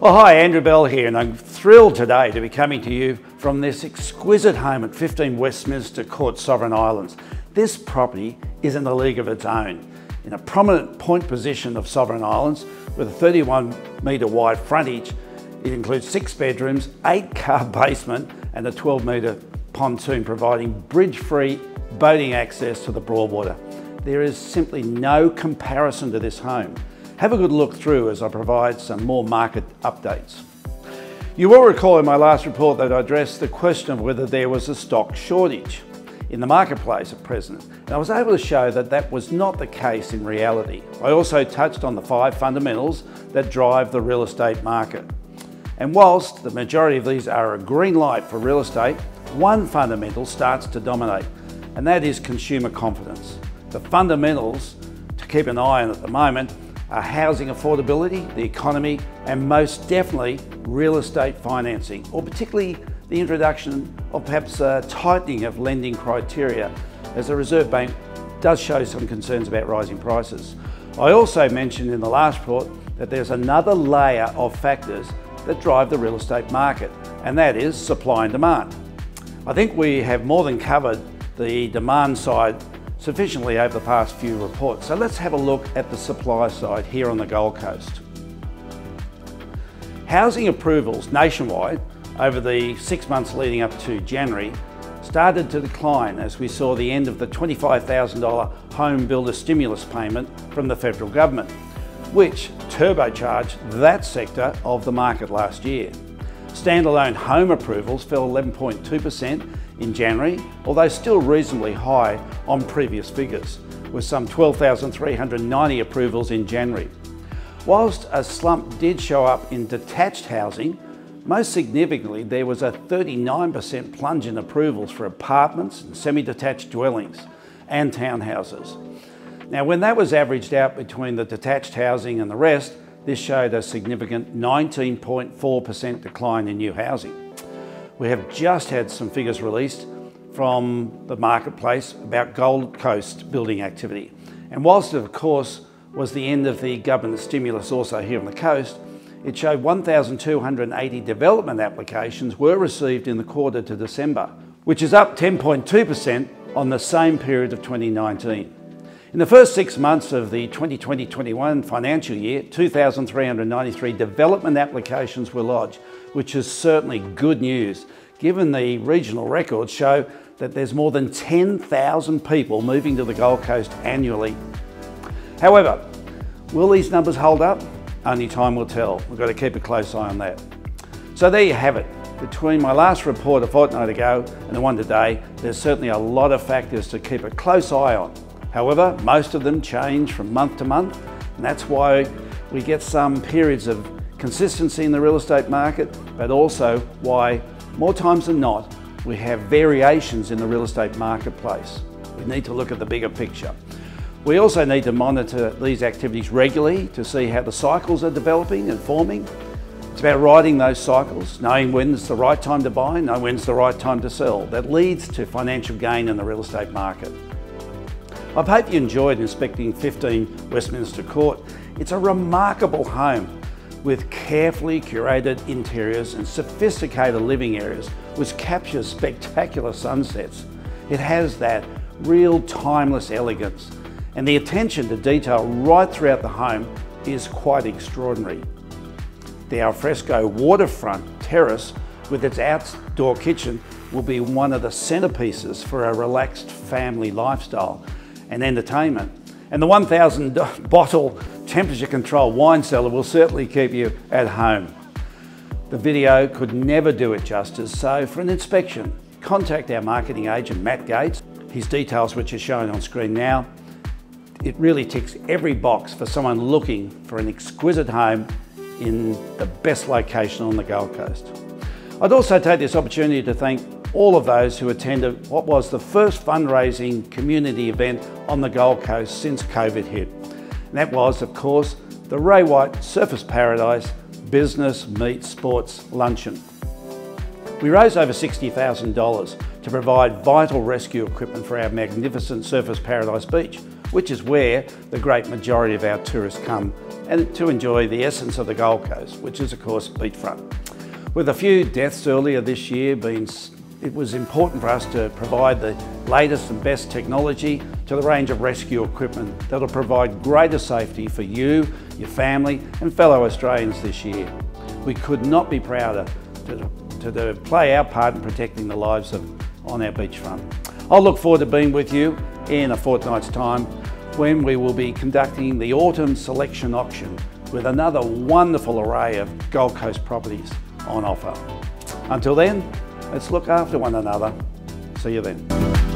Well, hi, Andrew Bell here, and I'm thrilled today to be coming to you from this exquisite home at 15 Westminster Court, Sovereign Islands. This property is in a league of its own, in a prominent point position of Sovereign Islands with a 31 metre wide frontage. It includes 6 bedrooms, 8-car basement and a 12-metre pontoon providing bridge-free boating access to the Broadwater. There is simply no comparison to this home. Have a good look through as I provide some more market updates. You will recall in my last report that I addressed the question of whether there was a stock shortage in the marketplace at present, and I was able to show that that was not the case in reality. I also touched on the 5 fundamentals that drive the real estate market. And whilst the majority of these are a green light for real estate, one fundamental starts to dominate, and that is consumer confidence. The fundamentals to keep an eye on at the moment are housing affordability, the economy, and most definitely real estate financing, or particularly the introduction of perhaps a tightening of lending criteria, as the Reserve Bank does show some concerns about rising prices. I also mentioned in the last report that there's another layer of factors that drive the real estate market, and that is supply and demand. I think we have more than covered the demand side sufficiently over the past few reports. So let's have a look at the supply side here on the Gold Coast. Housing approvals nationwide over the 6 months leading up to January started to decline as we saw the end of the $25,000 home builder stimulus payment from the federal government, which turbocharged that sector of the market last year. Standalone home approvals fell 11.2% in January, although still reasonably high on previous figures, with some 12,390 approvals in January. Whilst a slump did show up in detached housing, most significantly there was a 39% plunge in approvals for apartments and semi-detached dwellings and townhouses. Now, when that was averaged out between the detached housing and the rest, this showed a significant 19.4% decline in new housing. We have just had some figures released from the marketplace about Gold Coast building activity. And whilst it of course was the end of the government stimulus also here on the coast, it showed 1,280 development applications were received in the quarter to December, which is up 10.2% on the same period of 2019. In the first 6 months of the 2020-21 financial year, 2,393 development applications were lodged, which is certainly good news, given the regional records show that there's more than 10,000 people moving to the Gold Coast annually. However, will these numbers hold up? Only time will tell. We've got to keep a close eye on that. So there you have it. Between my last report a fortnight ago and the one today, there's certainly a lot of factors to keep a close eye on. However, most of them change from month to month, and that's why we get some periods of consistency in the real estate market, but also why, more times than not, we have variations in the real estate marketplace. We need to look at the bigger picture. We also need to monitor these activities regularly to see how the cycles are developing and forming. It's about riding those cycles, knowing when's the right time to buy, knowing when's the right time to sell. That leads to financial gain in the real estate market. I hope you enjoyed inspecting 15 Westminster Court. It's a remarkable home with carefully curated interiors and sophisticated living areas, which captures spectacular sunsets. It has that real timeless elegance, and the attention to detail right throughout the home is quite extraordinary. The alfresco waterfront terrace with its outdoor kitchen will be one of the centerpieces for a relaxed family lifestyle and entertainment. And the 1,000 bottle temperature controlled wine cellar will certainly keep you at home. The video could never do it justice, so for an inspection, contact our marketing agent, Matt Gates. His details, which are shown on screen now. It really ticks every box for someone looking for an exquisite home in the best location on the Gold Coast. I'd also take this opportunity to thank all of those who attended what was the first fundraising community event on the Gold Coast since COVID hit. And that was, of course, the Ray White Surfers Paradise Business Meets Sports Luncheon. We raised over $60,000 to provide vital rescue equipment for our magnificent Surfers Paradise Beach, which is where the great majority of our tourists come and to enjoy the essence of the Gold Coast, which is of course beachfront. With a few deaths earlier this year, it was important for us to provide the latest and best technology to the range of rescue equipment that'll provide greater safety for you, your family and fellow Australians this year. We could not be prouder to play our part in protecting the lives on our beachfront. I'll look forward to being with you in a fortnight's time when we will be conducting the Autumn Selection Auction with another wonderful array of Gold Coast properties on offer. Until then, let's look after one another. See you then.